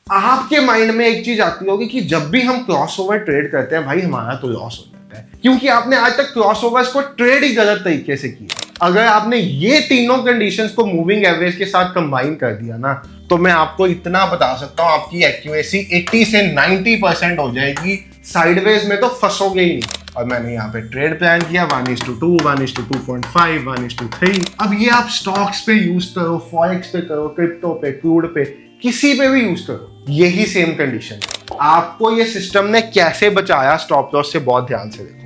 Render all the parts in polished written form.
आपके माइंड में एक चीज आती होगी कि जब भी हम क्रॉसओवर ट्रेड करते हैं भाई हमारा तो लॉस हो जाता है, क्योंकि आपने आज तक क्रॉसओवर्स को ट्रेड ही गलत तरीके से किया। अगर आपने ये तीनों कंडीशंस को मूविंग एवरेज के साथ कंबाइन कर दिया ना, तो मैं आपको इतना बता सकता हूं आपकी एक्यूरेसी 80 से 90% हो जाएगी। साइडवेज में तो फंसोगे ही नहीं। और मैंने यहाँ पे ट्रेड प्लान किया 1:2, 1:2.5, 1:3। अब ये आप स्टॉक्स पे यूज करो, फॉरेक्स पे करो, क्रिप्टो पे, क्रूड पे, किसी पे भी यूज करो, यही सेम कंडीशन है। आपको ये सिस्टम ने कैसे बचाया स्टॉप लॉस से, बहुत ध्यान से देखो।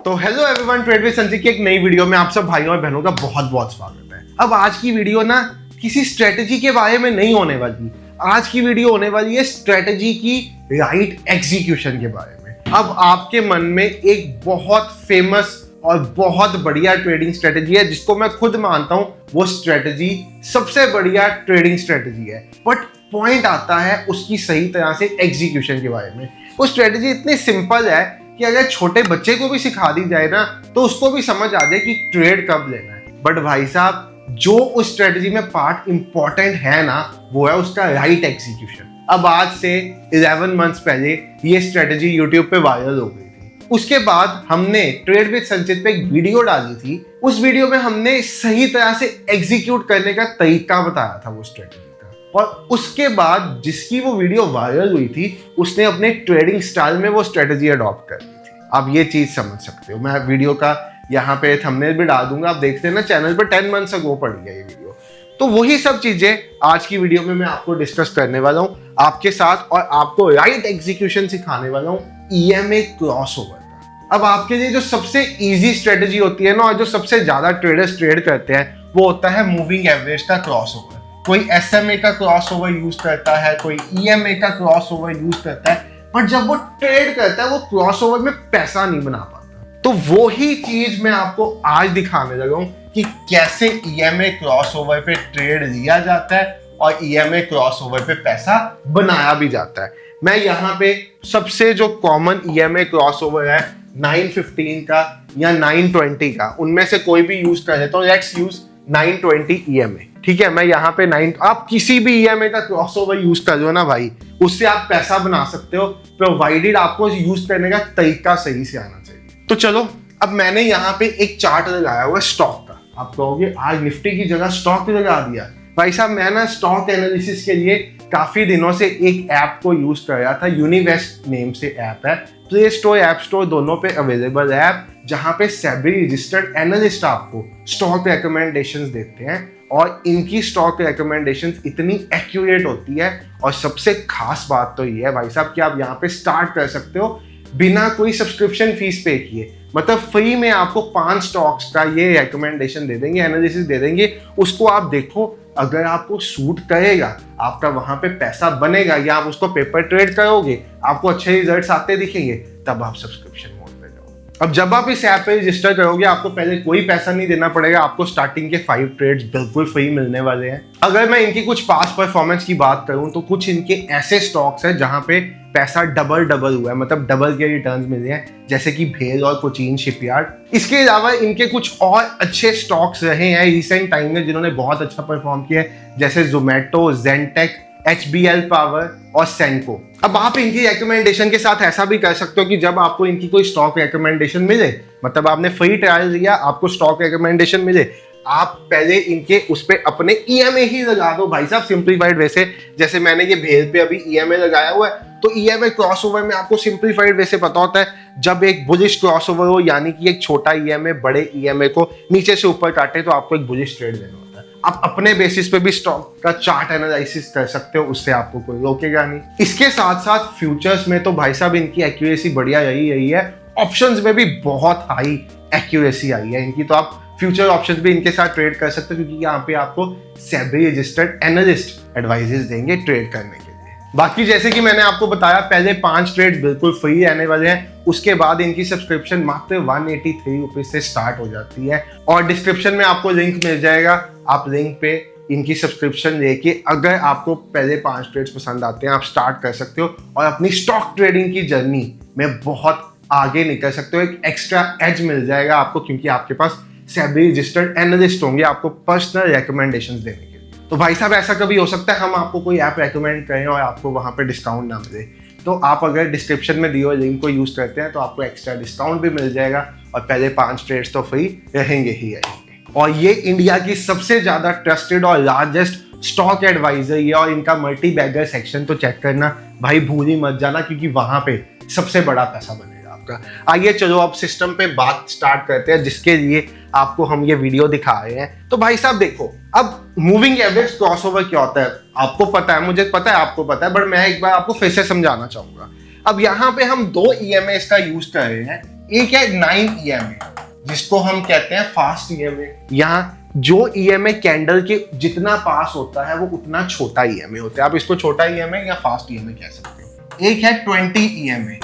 तो hello everyone, trade with Sanjeev की एक नई वीडियो में आप सब भाइयों और बहनों का बहुत बहुत स्वागत है। अब आज की वीडियो ना किसी स्ट्रेटेजी के बारे में नहीं होने वाली। आज की वीडियो होने वाली है स्ट्रेटेजी की राइट एग्जीक्यूशन के बारे में। अब आपके मन में एक बहुत फेमस और बहुत बढ़िया ट्रेडिंग स्ट्रेटेजी है, जिसको मैं खुद मानता हूं वो स्ट्रेटेजी सबसे बढ़िया ट्रेडिंग स्ट्रेटेजी है। बट पॉइंट आता है उसकी सही तरह से एग्जीक्यूशन के बारे में। वो स्ट्रेटेजी इतनी सिंपल है कि अगर छोटे बच्चे को भी सिखा दी जाए ना, तो उसको भी समझ आ जाए कि ट्रेड कब लेना है। बट भाई साहब, जो उस स्ट्रेटेजी में पार्ट इंपॉर्टेंट है ना, वो है उसका राइट एग्जीक्यूशन। अब आज से 11 मंथ्स पहले ये स्ट्रेटेजी यूट्यूब पे वायरल हो गई थी। उसके बाद हमने ट्रेड विद संचित पे एक वीडियो डाली थी। उस वीडियो में हमने सही तरह से एग्जीक्यूट करने का तरीका बताया था वो स्ट्रेटेजी का। और उसके बाद जिसकी वो वीडियो वायरल हुई थी, उसने अपने ट्रेडिंग स्टाइल में वो स्ट्रेटेजी अडॉप्ट कर ली थी। आप ये चीज समझ सकते हो। मैं वीडियो का यहाँ पे थंबनेल भी डाल दूंगा, आप देखते हैं ना चैनल पर 10 मंथ्स अगो पड़ी है ये वीडियो। तो वही सब चीजें आज की वीडियो में मैं आपको डिस्कस करने वाला हूँ आपके साथ, और आपको राइट एग्जीक्यूशन सिखाने वाला हूँ ईएमए क्रॉसओवर का। अब आपके लिए जो सबसे इजी स्ट्रेटेजी होती है ना, और जो सबसे ज्यादा ट्रेडर्स ट्रेड करते हैं, वो होता है मूविंग एवरेज का क्रॉसओवर। कोई एसएमए का क्रॉसओवर यूज करता है, कोई ईएमए का क्रॉसओवर यूज करता है, बट जब वो ट्रेड करता है वो क्रॉसओवर में पैसा नहीं बना पाता। तो वो ही चीज मैं आपको आज दिखाने लगा हूं कि कैसे ईएमए क्रॉसओवर पे ट्रेड लिया जाता है और ईएमए क्रॉसओवर पे पैसा बनाया भी जाता है। मैं यहाँ पे सबसे जो कॉमन ईएमए क्रॉसओवर है 915 का या 920 का, उनमें से कोई भी यूज कर लेता हूँ। Let's use 920 EMA. ठीक है, मैं यहाँ पे आप किसी भी ईएमए का क्रॉसओवर यूज कर लो ना भाई, उससे आप पैसा बना सकते हो, प्रोवाइडेड आपको यूज करने का तरीका सही से आना चाहिए। तो चलो, अब मैंने यहाँ पे एक चार्ट लगाया हुआ है स्टॉक का। आप कहोगे आज निफ्टी की जगह स्टॉक लगा दिया। भाई साहब, मैं ना स्टॉक एनालिसिस के लिए काफी दिनों से एक ऐप को यूज कर रहा था। यूनिवेस्ट नेम से ऐप है, प्ले स्टोर ऐप स्टोर दोनों पे अवेलेबल ऐप, जहां पे सेबी रजिस्टर्ड एनालिस्ट आपको स्टॉक रिकमेंडेशंस देते हैं। और इनकी स्टॉक रिकमेंडेशंस इतनी एक्यूरेट होती है। और सबसे खास बात तो ये है भाई साहब कि आप यहाँ पे स्टार्ट कर सकते हो बिना कोई सब्सक्रिप्शन फीस पे किए। मतलब फ्री में आपको 5 स्टॉक्स का ये रिकमेंडेशन दे देंगे, एनालिसिस दे देंगे। उसको आप देखो, अगर आपको सूट करेगा, आपका वहां पे पैसा बनेगा, या आप उसको पेपर ट्रेड करोगे, आपको अच्छे रिजल्ट्स आते दिखेंगे, तब आप सब्सक्रिप्शन मोड पे जाओ। अब जब आप इस ऐप पे रजिस्टर करोगे, आपको पहले कोई पैसा नहीं देना पड़ेगा। आपको स्टार्टिंग के 5 ट्रेड्स बिल्कुल फ्री मिलने वाले हैं। अगर मैं इनकी कुछ पास्ट परफॉर्मेंस की बात करूं, तो कुछ इनके ऐसे स्टॉक्स हैं जहां पे पैसा डबल हुआ है, मतलब डबल के रिटर्न्स मिले हैं, जैसे कि भेल और कोचीन शिपयार्ड। इसके अलावा इनके कुछ और अच्छे स्टॉक्स रहे हैं रिसेंट टाइम में जिन्होंने बहुत अच्छा परफॉर्म किया है, जैसे जोमेटो, जेंटेक, एचबीएल पावर और सेंको। अब आप इनकी रिकमेंडेशन के साथ ऐसा भी कर सकते हो कि जब आपको इनकी कोई स्टॉक रिकमेंडेशन मिले, मतलब आपने फ्री ट्रायल लिया, आपको स्टॉक रिकमेंडेशन मिले, आप पहले इनके उस पे अपने ईएमए ही लगा दो भाई साहब, सिंप्लीफाइड वे से। जैसे मैंने ये भेल पे अभी ईएमए लगाया हुआ है, तो ईएमए क्रॉसओवर में आपको सिंप्लीफाइड वे से पता होता है, जब एक बुलिश क्रॉसओवर हो, यानी कि एक छोटा ईएमए बड़े ईएमए को नीचे से ऊपर काटे, तो आपको एक बुलिश ट्रेड लेना होता है। आप अपने बेसिस पे भी स्टॉक का चार्ट एनालिसिस कर सकते हो, उससे आपको कोई रोकेगा नहीं। इसके साथ साथ फ्यूचर्स में तो भाई साहब इनकी एक्यूरेसी बढ़िया रही है। ऑप्शंस में भी बहुत हाई एक्यूरेसी आई है इनकी, तो आप फ्यूचर ऑप्शंस भी इनके साथ ट्रेड कर सकते हो, क्योंकि यहाँ पे आपको सेबी रजिस्टर्ड एनालिस्ट एडवाइजेस देंगे ट्रेड करने के लिए। बाकी जैसे कि मैंने आपको बताया, पहले 5 ट्रेड बिल्कुल फ्री रहने वाले हैं। उसके बाद इनकी सब्सक्रिप्शन मात्र 183 रुपीज से स्टार्ट हो जाती है। और डिस्क्रिप्शन में आपको लिंक मिल जाएगा, आप लिंक पे इनकी सब्सक्रिप्शन लेके अगर आपको पहले 5 ट्रेड्स पसंद आते हैं, आप स्टार्ट कर सकते हो और अपनी स्टॉक ट्रेडिंग की जर्नी में बहुत आगे निकल सकते हो, एक एक्स्ट्रा एज मिल जाएगा आपको, क्योंकि आपके पास सेबी रजिस्टर्ड एनालिस्ट होंगे आपको पर्सनल रिकमेंडेशंस देने के लिए। तो भाई साहब ऐसा कभी हो सकता है हम आपको कोई ऐप रेकमेंड करें और आपको वहां पे डिस्काउंट ना मिले, तो आप अगर डिस्क्रिप्शन में दिए हुए लिंक को यूज करते हैं तो आपको एक्स्ट्रा डिस्काउंट भी मिल जाएगा और पहले 5 ट्रेड्स तो फ्री रहेंगे ही रहेंगे। और ये इंडिया की सबसे ज्यादा ट्रस्टेड और लार्जेस्ट स्टॉक एडवाइजर ये, और इनका मल्टी बैगर सेक्शन तो चेक करना भाई भूल ही मत जाना, क्योंकि वहां पे सबसे बड़ा पैसा बनेगा आपका। आइए चलो अब सिस्टम पे बात स्टार्ट करते हैं, जिसके लिए आपको हम ये वीडियो दिखा रहे हैं। तो भाई साहब देखो, अब मूविंग एवरेज क्रॉसओवर क्या होता है आपको पता है, मुझे पता है आपको पता है, बट मैं एक बार आपको फिर से समझाना चाहूंगा। अब यहाँ पे हम 2 EMA का यूज कर रहे हैं। एक है 9 EMA जिसको हम कहते हैं फास्ट EMA। यहाँ जो EMA कैंडल के जितना पास होता है वो उतना छोटा EMA होता है। आप इसको छोटा EMA या फास्ट EMA कह सकते हो। एक है 20 EMA,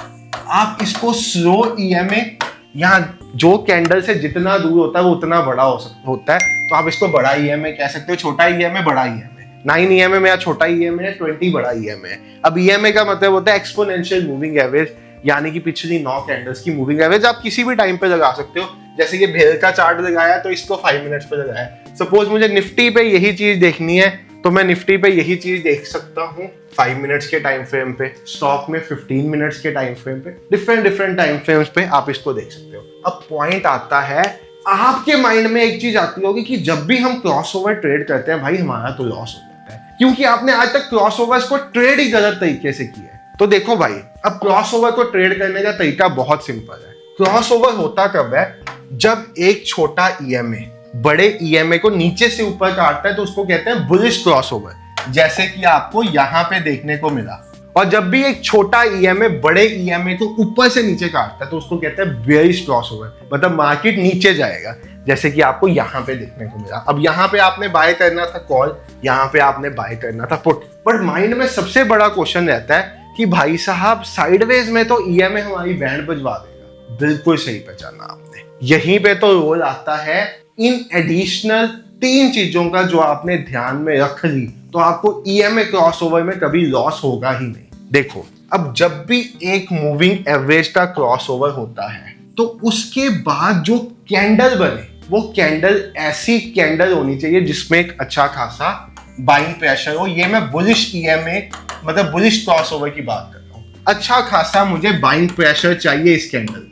आप इसको स्लो EMA, यहाँ जो कैंडल से जितना दूर होता है वो उतना बड़ा होता है, तो आप इसको बड़ा EMA कह सकते हो। छोटा EMA बड़ा EMA, 9 EMA में छोटा EMA है, 20 बड़ा EMA है। अब EMA का मतलब होता है एक्सपोनेंशियल मूविंग एवरेज, यानी कि पिछली 9 कैंडल्स की मूविंग एवरेज आप किसी भी टाइम पे लगा सकते हो। जैसे ये भेल का चार्ट लगाया तो इसको 5 मिनट्स पे लगाया। सपोज मुझे निफ्टी पे यही चीज देखनी है तो मैं निफ्टी पे यही चीज देख सकता हूँ 5 मिनट्स के टाइम फ्रेम पे, स्टॉक में 15 मिनट्स के टाइम फ्रेम पे, डिफरेंट टाइम फ्रेम्स पे आप इसको देख सकते हो। अब पॉइंट आता है, आपके माइंड में एक चीज आती होगी कि जब भी हम क्रॉसओवर ट्रेड करते हैं भाई हमारा तो लॉस हो जाता है, क्योंकि आपने आज तक क्रॉसओवर्स को ट्रेड ही गलत तरीके से किया है। तो देखो भाई, अब क्रॉसओवर को ट्रेड करने का तरीका बहुत सिंपल है। क्रॉसओवर होता कब है, जब एक छोटा EMA बड़े EMA को नीचे से ऊपर काटता है तो उसको कहते हैं बुलिश क्रॉसओवर, जैसे कि आपको यहाँ पे देखने को मिला। और जब भी एक छोटा EMA बड़े EMA को ऊपर से नीचे काटता है तो उसको कहते हैं बेयरिश क्रॉसओवर, मतलब मार्केट नीचे जाएगा, जैसे कि आपको यहाँ पे देखने को मिला। अब यहाँ पे आपने बाय करना था कॉल, यहाँ पे आपने बाय करना था पुट। बट माइंड में सबसे बड़ा क्वेश्चन रहता है कि भाई साहब साइडवेज में तो EMA हमारी बैंड बजवा देगा। बिल्कुल सही पहचाना आपने। यहीं पे तो रोल आता है इन एडिशनल 3 चीजों का जो आपने ध्यान में रख ली तो आपको EMA क्रॉसओवर में कभी लॉस होगा ही नहीं। देखो, अब जब भी एक मूविंग एवरेज का क्रॉसओवर होता है तो उसके बाद जो कैंडल बने वो कैंडल ऐसी कैंडल होनी चाहिए जिसमें एक अच्छा खासा बाइंग प्रेशर हो। ये मैं बुलिश EMA मतलब बुलिश क्रॉसओवर की बात कर रहा हूँ। अच्छा खासा मुझे बाइंग प्रेशर चाहिए इस कैंडल में।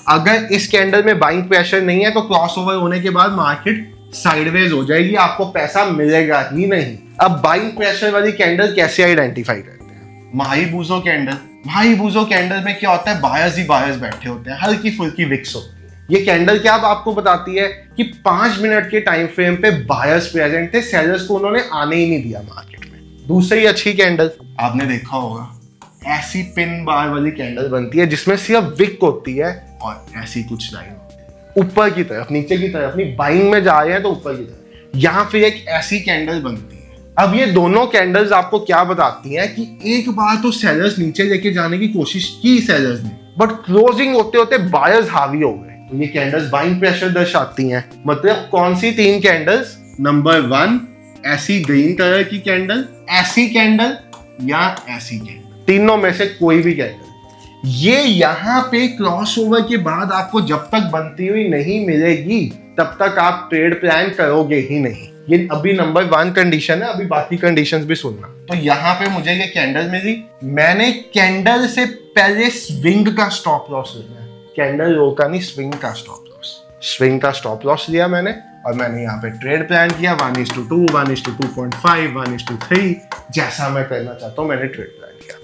अगर इस कैंडल में बाइंग प्रेशर नहीं है तो क्रॉसओवर होने के बाद मार्केट साइडवेज हो जाएगी, आपको पैसा मिलेगा ही नहीं। अब बाइंग प्रेशर वाली कैंडल कैसे आइडेंटिफाई करते हैं? माहीबूजो कैंडल। माहीबूजो कैंडल में क्या होता है, बायर्स ही बायर्स बैठे होते हैं, हल्की फुल्की विक्स होती है। ये कैंडल क्या आपको बताती है कि 5 मिनट के टाइम फ्रेम पे बायर्स प्रेजेंट थे, सेलर्स को उन्होंने आने ही नहीं दिया मार्केट में। दूसरी अच्छी कैंडल आपने देखा होगा, ऐसी पिन बार वाली कैंडल बनती है जिसमें सिर्फ विक होती है और ऐसी कुछ लाइन होती है ऊपर की तरफ, नीचे की तरफ नहीं, बाइंग में जा रहे हैं तो ऊपर की तरफ। यहाँ फिर एक ऐसी कैंडल बनती है। अब ये दोनों कैंडल्स आपको क्या बताती हैं कि एक बार तो सेलर्स नीचे लेके जाने की कोशिश की सेलर्स ने, बट क्लोजिंग होते होते बायर्स हावी हो गए, तो ये कैंडल्स बाइंग प्रेशर दर्शाती हैं। मतलब कौन सी 3 कैंडल्स? नंबर 1 ऐसी ग्रीन कलर की कैंडल, ऐसी कैंडल या ऐसी कैंडल, तीनों में से कोई भी कैंडल। ये यहाँ पे क्रॉसओवर के बाद आपको जब तक बनती हुई नहीं मिलेगी तब तक आप ट्रेड प्लान करोगे ही नहीं। ये अभी नंबर 1 कंडीशन है, अभी बाकी कंडीशंस भी सुनना। तो यहाँ पे मुझे ये कैंडल मिली, मैंने कैंडल से पहले स्विंग का स्टॉप लॉस लिया, कैंडल लो का नहीं, स्विंग का स्टॉप लॉस। स्विंग का स्टॉप लॉस लिया मैंने और मैंने यहाँ पे ट्रेड प्लान किया 1:2, 1:2.5, 1:3, जैसा मैं करना चाहता हूँ मैंने ट्रेड प्लान किया।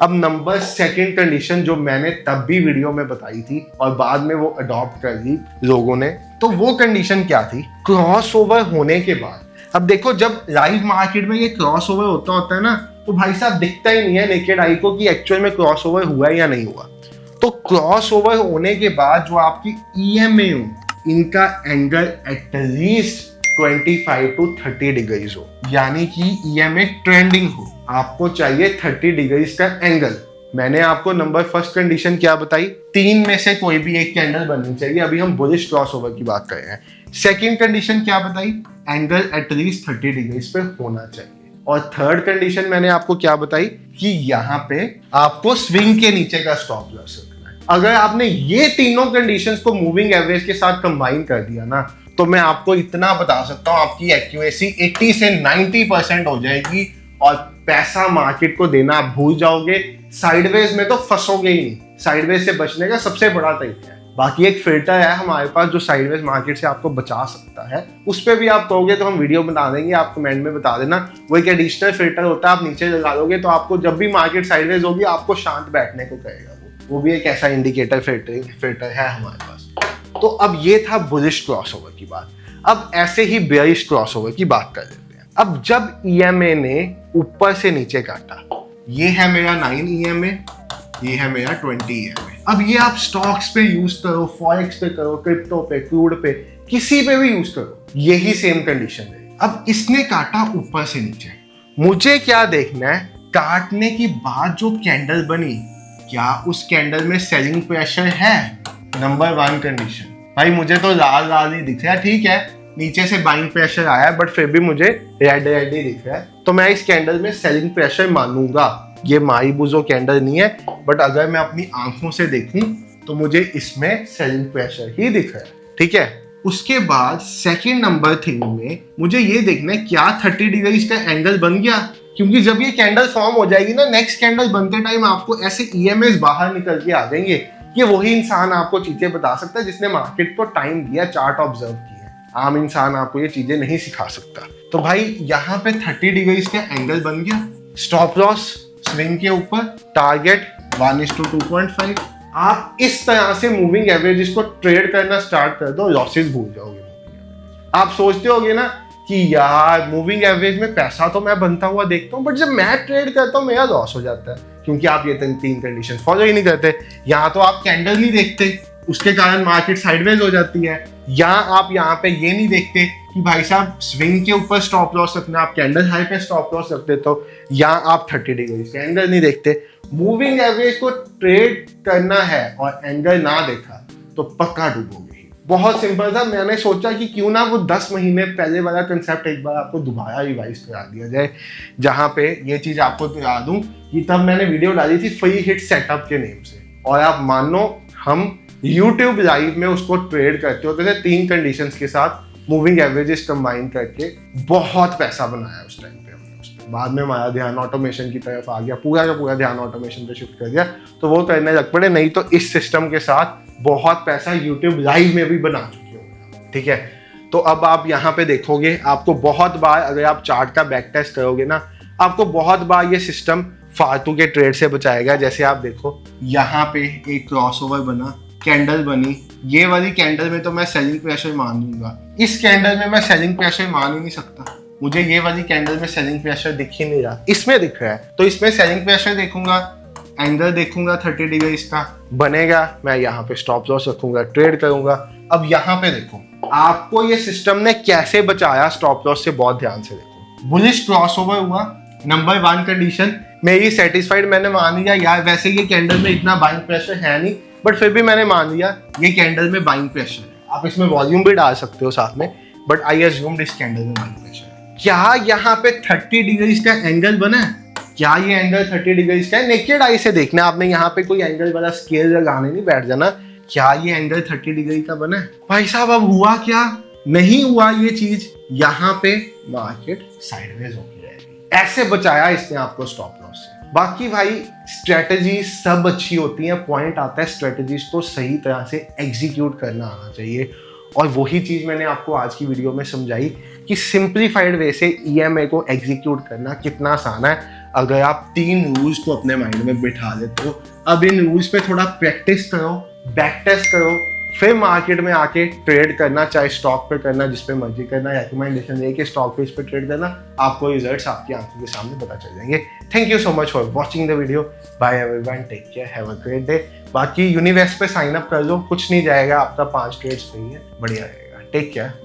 अब नंबर 2 कंडीशन जो मैंने तब भी वीडियो में बताई थी और बाद में वो अडॉप्ट कर ली लोगों ने, तो वो कंडीशन क्या थी? क्रॉसओवर होने के बाद। अब देखो, जब लाइव मार्केट में ये क्रॉसओवर होता है ना, तो भाई साहब दिखता ही नहीं है नेकेड आई को कि एक्चुअल में क्रॉसओवर हुआ है या नहीं हुआ। तो क्रॉसओवर होने के बाद जो आपकी EMA हो, इनका एंगल एटलीस्ट 25 to 30 डिग्रीज हो, यानी कि EMA ट्रेंडिंग हो। आपको चाहिए 30 डिग्रीज का एंगल। मैंने आपको नंबर 1 कंडीशन क्या बताई? 3 में से कोई भी एक कैंडल बननी चाहिए। अभी हम बुलिश क्रॉसओवर की बात कर रहे हैं। 2nd कंडीशन क्या बताई? एंगल एटलीस्ट 30 डिग्रीज पे होना चाहिए। और 3rd कंडीशन मैंने आपको क्या बताई कि यहाँ पे आपको स्विंग के नीचे का स्टॉप लॉस रखना है। अगर आपने ये तीनों कंडीशंस को मूविंग एवरेज के साथ कंबाइन कर दिया ना, तो मैं आपको इतना बता सकता हूं, आपकी एक्यूरेसी 80 से 90% हो जाएगी और पैसा मार्केट को देना आप भूल जाओगे। साइडवेज में तो फंसोगे ही नहीं। साइडवेज से बचने का सबसे बड़ा तरीका है। बाकी एक फिल्टर है हमारे पास जो साइडवेज मार्केट से आपको बचा सकता है, उस पर भी आप कहोगे तो हम वीडियो बना देंगे, आप कमेंट में बता देना। वो एक एडिशनल फिल्टर होता है, आप नीचे लगा दोगे तो आपको जब भी मार्केट साइडवेज होगी आपको शांत बैठने को कहेगा। वो भी एक ऐसा इंडिकेटर फिल्टर है हमारे पास। तो अब ये था बुलिश क्रॉसओवर की बात। अब ऐसे ही बेयरिश क्रॉसओवर की बात कर लेते हैं। अब जब ईएमए ने ऊपर से नीचे काटा, ये है मेरा 9 ईएमए, ये है मेरा 20 ईएमए। अब ये आप स्टॉक्स पे यूज करो, फॉरेक्स पे करो, क्रिप्टो पे, क्रूड पे, किसी पे भी यूज करो, यही सेम कंडीशन है। अब इसने काटा ऊपर से नीचे, मुझे क्या देखना है, काटने के बाद जो कैंडल बनी, क्या उस कैंडल में सेलिंग प्रेशर है? Number 1 condition. भाई मुझे तो लाल लाल ही दिख रहा है, ठीक है, नीचे से बाइंग प्रेशर आया है, बट फिर भी मुझे रेड रेड ही दिख रहा है, तो मैं इस कैंडल में सेलिंग प्रेशर मानूंगा। ये मारीबुजो कैंडल नहीं है, बट अगर मैं अपनी आंखों से देखूं तो मुझे इसमें सेलिंग प्रेशर ही दिख रहा है, ठीक है। उसके बाद सेकेंड नंबर थिंग में मुझे ये देखना है क्या 30 डिग्रीज का एंगल बन गया, क्योंकि जब ये कैंडल फॉर्म हो जाएगी ना, नेक्स्ट कैंडल बनते टाइम आपको ऐसे ईएमएस बाहर निकल के आ जाएंगे। ये वही इंसान आपको चीजें बता सकता है जिसने मार्केट को टाइम दिया, चार्ट ऑब्जर्व किया। आम इंसान आपको ये चीजें नहीं सिखा सकता। तो भाई यहाँ पे 30 डिग्रीज का एंगल बन गया, स्टॉप लॉस स्विंग के ऊपर, टारगेट 1:2.5। आप इस तरह से मूविंग एवरेजेस को ट्रेड करना स्टार्ट कर दो, लॉसेस भूल जाओगे। आप सोचते होगे ना कि यार मूविंग एवरेज में पैसा तो मैं बनता हुआ देखता हूँ, बट जब मैं ट्रेड करता हूँ मेरा लॉस हो जाता है, क्योंकि आप ये 3 कंडीशन फॉलो ही नहीं करते। यहाँ तो आप कैंडल नहीं देखते, उसके कारण मार्केट साइडवेज हो जाती है। यहाँ आप यहाँ पे ये नहीं देखते कि भाई साहब स्विंग के ऊपर स्टॉप लॉस रखना, आप कैंडल हाई पे स्टॉप लॉस रखते, तो यहाँ आप 30 डिग्री कैंडल नहीं देखते। मूविंग एवरेज को ट्रेड करना है और एंगल ना देखा तो पक्का डूबोगे। बहुत सिंपल था, मैंने सोचा कि क्यों ना वो 10 महीने पहले वाला कंसेप्ट एक बार आपको दोबारा रिवाइज करा दिया जाए, जहाँ पे ये चीज आपको बता दूं कि तब मैंने वीडियो डाली थी फ्री हिट सेटअप के नेम से, और आप मानो हम YouTube लाइव में उसको ट्रेड करते होते थे 3 कंडीशंस के साथ, मूविंग एवरेजेस कंबाइन करके बहुत पैसा बनाया उस टाइम पे हमने उस पर। बाद में हमारा ध्यान ऑटोमेशन की तरफ आ गया, पूरा का पूरा ध्यान ऑटोमेशन पे शिफ्ट कर दिया, तो वो करने लग पड़े। नहीं तो इस सिस्टम के साथ बहुत पैसा YouTube लाइव में भी बना चुके होंगे, ठीक है। तो अब आप यहाँ पे देखोगे, आपको बहुत बार अगर आप चार्ट का बैक टेस्ट करोगे ना, आपको बहुत बार ये सिस्टम फालतू के ट्रेड से बचाएगा। जैसे आप देखो यहाँ पे एक क्रॉसओवर बना, कैंडल बनी, ये वाली कैंडल में तो मैं सेलिंग प्रेशर मान लूंगा, इस कैंडल में मैं सेलिंग प्रेशर मान ही नहीं सकता, मुझे ये वाली कैंडल में सेलिंग प्रेशर दिख ही नहीं रहा, इसमें दिख रहा है, तो इसमें सेलिंग प्रेशर देखूंगा, एंगल देखूंगा 30 डिग्री इसका बनेगा, मैं यहाँ पे स्टॉप लॉस रखूंगा, ट्रेड करूंगा। अब यहाँ पे देखो आपको ये सिस्टम ने कैसे बचाया स्टॉप लॉस से, बहुत ध्यान से देखो। बुलिश क्रॉसओवर हुआ, नंबर 1 कंडीशन मेरी सेटिस्फाइड, मैंने मान लिया यार वैसे ये कैंडल में इतना बाइंग प्रेशर है नहीं, बट फिर भी मैंने मान लिया ये कैंडल में बाइंग प्रेशर है। आप इसमें वॉल्यूम भी डाल सकते हो साथ में, बट आई अज्यूम्ड इस कैंडल में बाइंग प्रेशर है। क्या यहाँ पे 30 डिग्री का एंगल बना है? क्या ये एंगल 30 डिग्री का है? नेकेड आई से देखना, आपने यहाँ पे कोई एंगल वाला स्केल लगाने नहीं बैठ जाना। क्या ये एंगल 30 डिग्री का बना है? भाई साहब अब हुआ क्या? नहीं हुआ ये चीज, यहाँ पे मार्केट साइडवेज होगी रहेगी। ऐसे बचाया इसने आपको स्टॉप लॉस से। बाकी भाई स्ट्रेटजी सब अच्छी होती हैं, पॉइंट आता है स्ट्रेटजीज को सही तरह से एग्जीक्यूट करना आना चाहिए, और वही चीज मैंने आपको आज की वीडियो में समझाई कि सिंप्लीफाइड वे से ईएमए को एग्जीक्यूट करना कितना आसान है अगर आप 3 रूल्स को अपने माइंड में बिठा लेते हो। अब इन रूल्स पे थोड़ा प्रैक्टिस करो, बैक टेस्ट करो, फिर मार्केट में आके ट्रेड करना, चाहे स्टॉक पे करना, जिस पे मर्जी करना, रिकमेंडेशन दे के स्टॉक पे इस पे ट्रेड करना, आपको रिजल्ट्स आपकी आंखों के सामने पता चल जाएंगे। Thank you so much for watching the video, bye everyone, take care, have a great day. बाकी यूनिवेस्ट पे साइन अप कर लो, कुछ नहीं जाएगा, आपका 5 ट्रेड्स फ्री है, बढ़िया रहेगा। Take care.